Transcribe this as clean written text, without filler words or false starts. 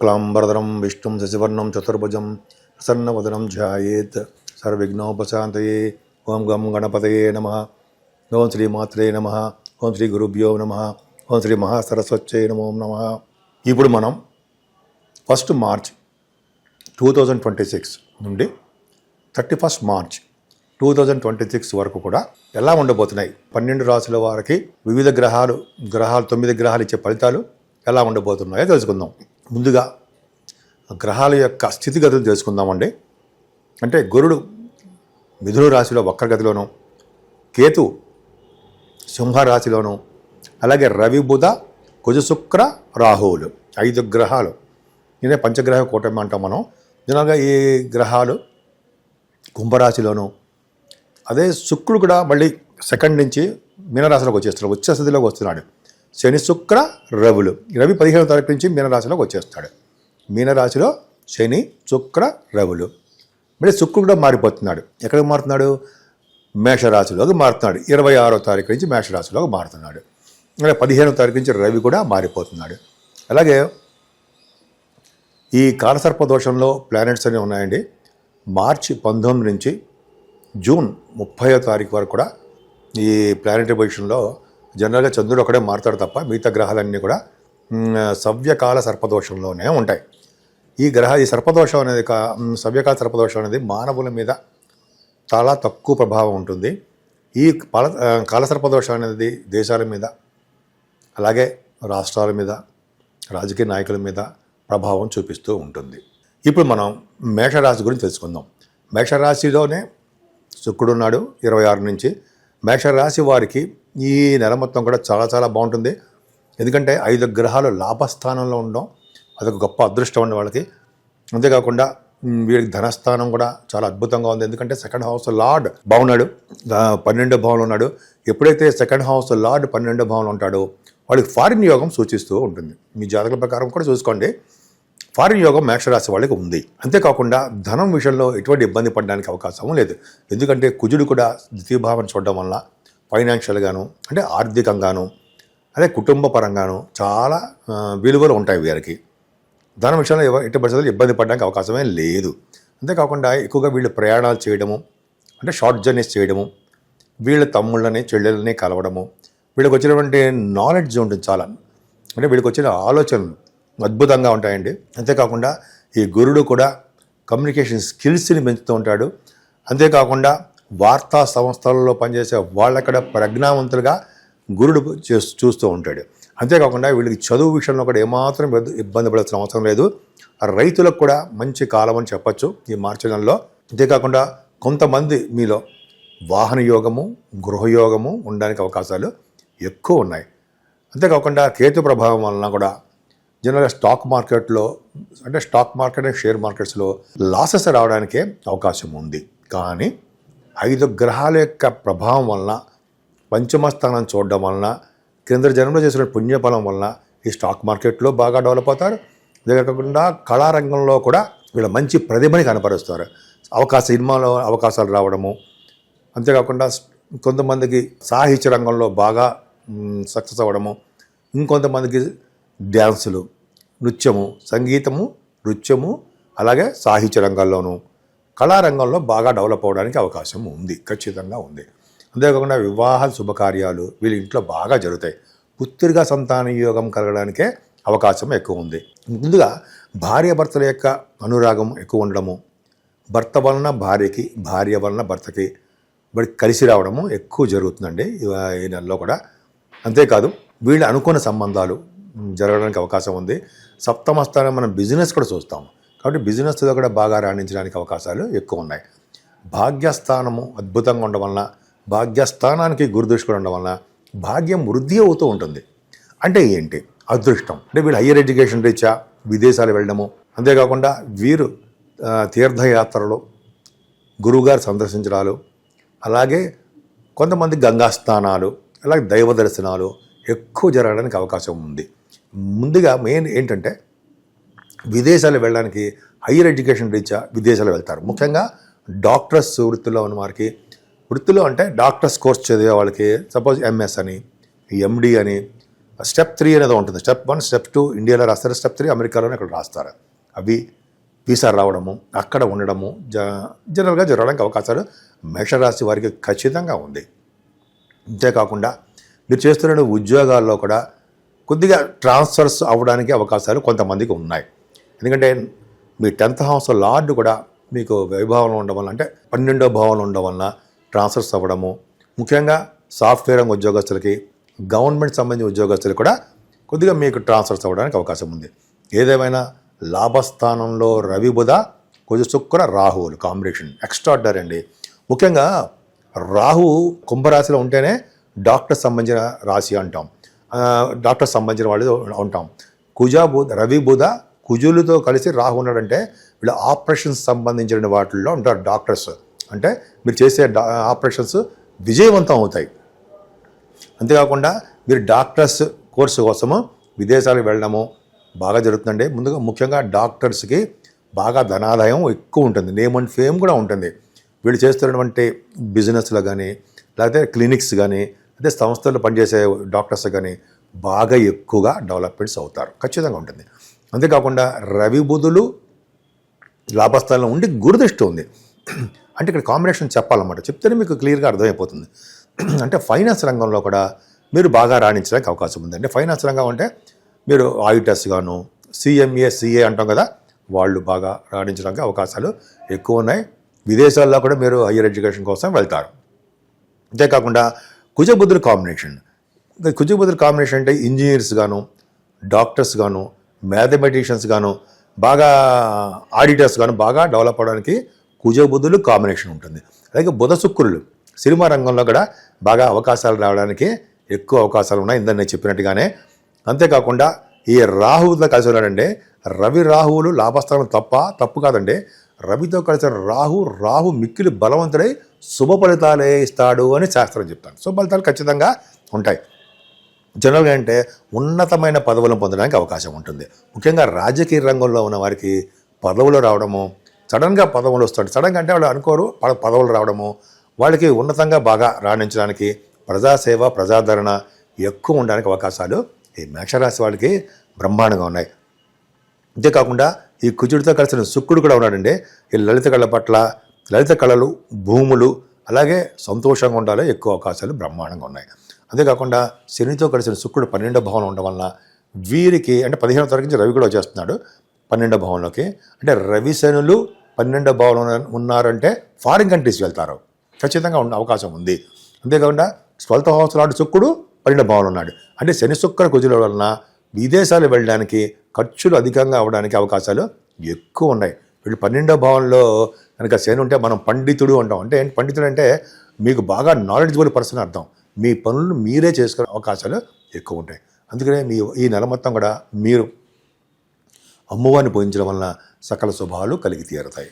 శుక్లాంబరధరం విష్ణుం శశివర్ణం చతుర్భుజం ప్రసన్నవదనం ధ్యాయేత్ సర్వవిఘ్నోపశాంతయే. ఓం గం గణపతయే నమః. ఓం శ్రీ మాత్రే నమః. ఓం శ్రీ గురుభ్యో నమః. ఓం శ్రీ మహాసరస్వత్యై నమో నమః. ఇప్పుడు మనం 1 మార్చ్ 2026 నుండి 31 మార్చ్ 2026 వరకు కూడా ఎలా ఉండబోతున్నాయి, 12 రాశుల వారికి వివిధ గ్రహాలు 9 గ్రహాలు ఇచ్చే ఫలితాలు ఎలా ఉండబోతున్నాయో తెలుసుకుందాం. ముందుగా గ్రహాల యొక్క స్థితిగతులు తెలుసుకుందామండి. అంటే గురుడు మిథున రాశిలో వక్రగతిలోను, కేతు సింహరాశిలోను, అలాగే రవి బుధ కుజ శుక్ర రాహువులు 5 గ్రహాలు. నేనే పంచగ్రహ కూటమి అంటాం మనం. జనరల్గా ఈ గ్రహాలు కుంభరాశిలోను, అదే శుక్రుడు కూడా మళ్ళీ 2 నుంచి మీనరాశిలోకి వచ్చేస్తున్నాడు, ఉచ్చ స్థితిలోకి వస్తున్నాడు. శని శుక్ర రవులు. రవి 15వ తారీఖు నుంచి మీనరాశిలోకి వచ్చేస్తాడు. మీనరాశిలో శని శుక్ర రవులు. మళ్ళీ శుక్రుడు కూడా మారిపోతున్నాడు. ఎక్కడికి మారుతున్నాడు? మేషరాశిలోకి మారుతున్నాడు. 26వ తారీఖు నుంచి మేషరాశిలోకి మారుతున్నాడు. అలాగే 15వ తారీఖు నుంచి రవి కూడా మారిపోతున్నాడు. అలాగే ఈ కాలసర్ప దోషంలో ప్లానెట్స్ అనేవి ఉన్నాయండి. మార్చి 19 నుంచి జూన్ 30వ తారీఖు వరకు కూడా ఈ ప్లానెటరీ పొజిషన్లో జనరల్గా చంద్రుడు ఒకడే మారుతాడు తప్ప మిగతా గ్రహాలన్నీ కూడా సవ్యకాల సర్పదోషంలోనే ఉంటాయి. ఈ సర్పదోషం అనేది సవ్యకాల సర్పదోషం అనేది మానవుల మీద చాలా తక్కువ ప్రభావం ఉంటుంది. ఈ కాలసర్పదోషం అనేది దేశాల మీద, అలాగే రాష్ట్రాల మీద, రాజకీయ నాయకుల మీద ప్రభావం చూపిస్తూ ఉంటుంది. ఇప్పుడు మనం మేషరాశి గురించి తెలుసుకుందాం. మేషరాశిలోనే శుక్రుడు ఉన్నాడు 26 నుంచి. మేషరాశి వారికి ఈ నెల మొత్తం కూడా చాలా చాలా బాగుంటుంది. ఎందుకంటే 5 గ్రహాలు లాభస్థానంలో ఉండడం అదొక గొప్ప అదృష్టం అండి వాళ్ళకి. అంతేకాకుండా వీరికి ధనస్థానం కూడా చాలా అద్భుతంగా ఉంది. ఎందుకంటే 2nd హౌస్ లార్డ్ బాగున్నాడు, 12వ భావంలో ఉన్నాడు. ఎప్పుడైతే 2nd హౌస్ లార్డ్ 12వ భావంలో ఉంటాడో వాళ్ళకి ఫారిన్ యోగం సూచిస్తూ ఉంటుంది. మీ జాతక ప్రకారం కూడా చూసుకోండి, ఫారిన్ యోగం మేషరాశి వాళ్ళకి ఉంది. అంతేకాకుండా ధనం విషయంలో ఎటువంటి ఇబ్బంది పడడానికి అవకాశం లేదు. ఎందుకంటే కుజుడు కూడా ద్వితీయ భావం చూడడం వల్ల ఫైనాన్షియల్గాను, అంటే ఆర్థికంగాను, అదే కుటుంబ పరంగాను చాలా విలువలు ఉంటాయి వీరికి. ధనం విషయంలో ఎట్టి పరిస్థితుల్లో ఇబ్బంది పడడానికి అవకాశమే లేదు. అంతేకాకుండా ఎక్కువగా వీళ్ళు ప్రయాణాలు చేయడము, అంటే షార్ట్ జర్నీస్ చేయడము, వీళ్ళ తమ్ముళ్ళని చెల్లెళ్ళని కలవడము, వీళ్ళకి వచ్చినటువంటి నాలెడ్జ్ ఉంటుంది చాలా. అంటే వీళ్ళకి వచ్చిన ఆలోచనలు అద్భుతంగా ఉంటాయండి. అంతేకాకుండా ఈ గురుడు కూడా కమ్యూనికేషన్ స్కిల్స్ని పెంచుతూ ఉంటాడు. అంతేకాకుండా వార్తా సంస్థలలో పనిచేసే వాళ్ళక్కడ ప్రజ్ఞావంతులుగా గురుడు చూస్తూ ఉంటాడు. అంతేకాకుండా వీళ్ళకి చదువు విషయంలో కూడా ఏమాత్రం ఇబ్బంది పడాల్సిన అవసరం లేదు. రైతులకు కూడా మంచి కాలం అని చెప్పచ్చు ఈ మార్చి నెలలో. అంతేకాకుండా కొంతమంది మీలో వాహన యోగము, గృహయోగము ఉండడానికి అవకాశాలు ఎక్కువ ఉన్నాయి. అంతేకాకుండా కేతు ప్రభావం వలన కూడా జనరల్గా స్టాక్ మార్కెట్లో, అంటే స్టాక్ మార్కెట్ అండ్ షేర్ మార్కెట్స్లో లాసెస్ రావడానికే అవకాశం ఉంది. కానీ 5 గ్రహాల యొక్క ప్రభావం వలన, పంచమ స్థానం చూడడం వలన, కేంద్ర జనంలో చేసిన పుణ్యఫలం వలన ఈ స్టాక్ మార్కెట్లో బాగా డెవలప్ అవుతారు. ఇదే కాకుండా కళారంగంలో కూడా వీళ్ళ మంచి ప్రతిభని కనపరుస్తారు. సినిమాలో అవకాశాలు రావడము, అంతేకాకుండా కొంతమందికి సాహిత్య రంగంలో బాగా సక్సెస్ అవ్వడము, ఇంకొంతమందికి డ్యాన్సులు, నృత్యము, సంగీతము, నృత్యము, అలాగే సాహిత్య రంగాల్లోనూ కళారంగంలో బాగా డెవలప్ అవ్వడానికి అవకాశం ఉంది, ఖచ్చితంగా ఉంది. అంతేకాకుండా వివాహ శుభకార్యాలు వీళ్ళ ఇంట్లో బాగా జరుగుతాయి. పుత్రిగా సంతాన యోగం కలగడానికే అవకాశం ఎక్కువ ఉంది. ముందుగా భార్యాభర్తల యొక్క అనురాగం ఎక్కువ ఉండడము, భర్త వలన భార్యకి, భార్య వలన భర్తకి కలిసి రావడము ఎక్కువ జరుగుతుందండి ఈ నెలలో కూడా. అంతేకాదు వీళ్ళు అనుకున్న సంబంధాలు జరగడానికి అవకాశం ఉంది. సప్తమ స్థానం మనం బిజినెస్ కూడా చూస్తాము, కాబట్టి బిజినెస్లో కూడా బాగా రాణించడానికి అవకాశాలు ఎక్కువ ఉన్నాయి. భాగ్యస్థానము అద్భుతంగా ఉండడం వలన, భాగ్యస్థానానికి గురుదృష్టి కూడా ఉండడం వలన భాగ్యం వృద్ధి అవుతూ ఉంటుంది. అంటే ఏంటి? అదృష్టం. అంటే వీళ్ళు హయ్యర్ ఎడ్యుకేషన్ రీత్యా విదేశాలు వెళ్ళడము, అంతేకాకుండా వీరు తీర్థయాత్రలు, గురువుగారు సందర్శించడాలు, అలాగే కొంతమంది గంగా స్నానాలు, అలాగే దైవ దర్శనాలు ఎక్కువ జరగడానికి అవకాశం ఉంది. ముందుగా మెయిన్ ఏంటంటే విదేశాలు వెళ్ళడానికి హయ్యర్ ఎడ్యుకేషన్ రీత్యా విదేశాలు వెళ్తారు. ముఖ్యంగా డాక్టర్స్ వృత్తిలో ఉన్న వారికి, వృత్తిలో అంటే డాక్టర్స్ కోర్స్ చదివే వాళ్ళకి, సపోజ్ ఎంఎస్ అని, ఎండి అని, స్టెప్ 3 అనేది ఉంటుంది. స్టెప్ 1, స్టెప్ 2 ఇండియాలో రాస్తారు, స్టెప్ 3 అమెరికాలోనే ఇక్కడ రాస్తారు. అవి వీసా రావడము, అక్కడ ఉండడము జనరల్గా జరగడానికి అవకాశాలు మేషరాశి వారికి ఖచ్చితంగా ఉంది. అంతేకాకుండా మీరు చేస్తున్న ఉద్యోగాల్లో కూడా కొద్దిగా ట్రాన్స్ఫర్స్ అవ్వడానికి అవకాశాలు కొంతమందికి ఉన్నాయి. ఎందుకంటే మీ 10th హౌస్ లార్డ్ కూడా మీకు వైభావంలో ఉండడం వల్ల, అంటే 12వ భావంలో ఉండడం వలన ట్రాన్స్ఫర్స్ అవ్వడము, ముఖ్యంగా సాఫ్ట్వేర్ రంగ ఉద్యోగస్తులకి, గవర్నమెంట్ సంబంధించిన ఉద్యోగస్తులు కూడా కొద్దిగా మీకు ట్రాన్స్ఫర్స్ అవ్వడానికి అవకాశం ఉంది. ఏదేమైనా లాభస్థానంలో రవి బుధ కొంచెం శుక్ర రాహువులు కాంబినేషన్ ఎక్స్ట్రార్డినరీ అండి. ముఖ్యంగా రాహు కుంభరాశిలో ఉంటేనే డాక్టర్ సంబంధించిన రాశి అంటాం, డాక్టర్ సంబంధించిన వాళ్ళు ఉంటాం. రవి బుధ కుజులతో కలిసి రాహు ఉన్నాడంటే వీళ్ళు ఆపరేషన్స్ సంబంధించిన వాటిల్లో ఉంటారు డాక్టర్స్. అంటే మీరు చేసే ఆపరేషన్స్ విజయవంతం అవుతాయి. అంతేకాకుండా మీరు డాక్టర్స్ కోర్సు కోసము విదేశాలకు వెళ్ళడము బాగా జరుగుతుందండి. ముందుగా ముఖ్యంగా డాక్టర్స్కి బాగా ధనాదాయం ఎక్కువ ఉంటుంది, నేమ్ అండ్ ఫేమ్ కూడా ఉంటుంది. వీళ్ళు చేస్తున్నటువంటి బిజినెస్లో కానీ, లేకపోతే క్లినిక్స్ కానీ, అదే సంస్థల్లో పనిచేసే డాక్టర్స్ కానీ బాగా ఎక్కువగా డెవలప్మెంట్స్ అవుతారు, ఖచ్చితంగా ఉంటుంది. అంతేకాకుండా రవి బుధులు లాభస్థానంలో ఉండి గురుదృష్టి ఉంది. అంటే ఇక్కడ కాంబినేషన్ చెప్పాలన్నమాట, చెప్తేనే మీకు క్లియర్గా అర్థమైపోతుంది. అంటే ఫైనాన్స్ రంగంలో కూడా మీరు బాగా రాణించడానికి అవకాశం ఉంది. అంటే ఫైనాన్స్ రంగం అంటే మీరు ఆడిటర్స్ గాను, CMA CA అంటాం కదా, వాళ్ళు బాగా రాణించడానికి అవకాశాలు ఎక్కువ ఉన్నాయి. విదేశాల్లో కూడా మీరు హయ్యర్ ఎడ్యుకేషన్ కోసం వెళ్తారు. అంతేకాకుండా కుజబుధుల కాంబినేషన్ అంటే ఇంజనీర్స్ గాను, డాక్టర్స్ గాను, మ్యాథమెటిషియన్స్ గాను, బాగా ఆడిటర్స్ గాను బాగా డెవలప్ అవడానికి కుజబుధులు కాంబినేషన్ ఉంటుంది. అలాగే బుధ శుక్రులు సినిమా రంగంలో కూడా బాగా అవకాశాలు రావడానికి ఎక్కువ అవకాశాలు ఉన్నాయి, ఇందని నేను చెప్పినట్టుగానే. అంతేకాకుండా ఈ రాహువుతో కలిసి ఉన్నాడంటే, రవి రాహువులు లాభస్థానం తప్పు కాదండి. రవితో కలిసిన రాహు మిక్కిలి బలవంతుడై శుభ ఫలితాలే ఇస్తాడు అని శాస్త్రం చెప్తాను. శుభ ఫలితాలు ఖచ్చితంగా ఉంటాయి. జనరల్గా అంటే ఉన్నతమైన పదవులను పొందడానికి అవకాశం ఉంటుంది. ముఖ్యంగా రాజకీయ రంగంలో ఉన్న వారికి పదవులు రావడము, సడన్గా పదవులు వస్తాడు. సడన్గా అంటే వాళ్ళు అనుకోరు, పదవులు రావడము, వాళ్ళకి ఉన్నతంగా బాగా రాణించడానికి, ప్రజాసేవ ప్రజాదరణ ఎక్కువ ఉండడానికి అవకాశాలు ఈ మేషరాశి వాళ్ళకి బ్రహ్మాండంగా ఉన్నాయి. అంతేకాకుండా ఈ కుజుడితో కలిసిన శుక్రుడు కూడా ఉన్నాడండి. ఈ లలిత కళల పట్ల, లలిత కళలు, భూములు, అలాగే సంతోషంగా ఉండాలి ఎక్కువ అవకాశాలు బ్రహ్మాండంగా ఉన్నాయి. అంతేకాకుండా శనితో కలిసిన శుక్రుడు 12వ భావంలో ఉండడం వలన వీరికి, అంటే 15వ తారీఖు నుంచి రవి కూడా వచ్చేస్తున్నాడు 12వ భావంలోకి. అంటే రవి శనులు 12వ భావంలో ఉన్నారంటే ఫారిన్ కంట్రీస్ వెళ్తారు, ఖచ్చితంగా ఉన్న అవకాశం ఉంది. అంతేకాకుండా 12th హౌస్ లాంటి శుక్రుడు 12వ భావంలో ఉన్నాడు. అంటే శని శుక్ర కుజుల వలన విదేశాలు వెళ్ళడానికి, ఖర్చులు అధికంగా అవ్వడానికి అవకాశాలు ఎక్కువ ఉన్నాయి. వీళ్ళు 12వ భావంలో కనుక శని ఉంటే మనం పండితుడు అంటాం. అంటే పండితుడు అంటే మీకు బాగా నాలెడ్జబుల్ పర్సన్ అర్థం. మీ పనులను మీరే చేసుకునే అవకాశాలు ఎక్కువ ఉంటాయి. అందుకనే ఈ నెల మొత్తం కూడా మీరు అమ్మవారిని పూజించడం వలన సకల శుభాలు కలిగి తీరుతాయి.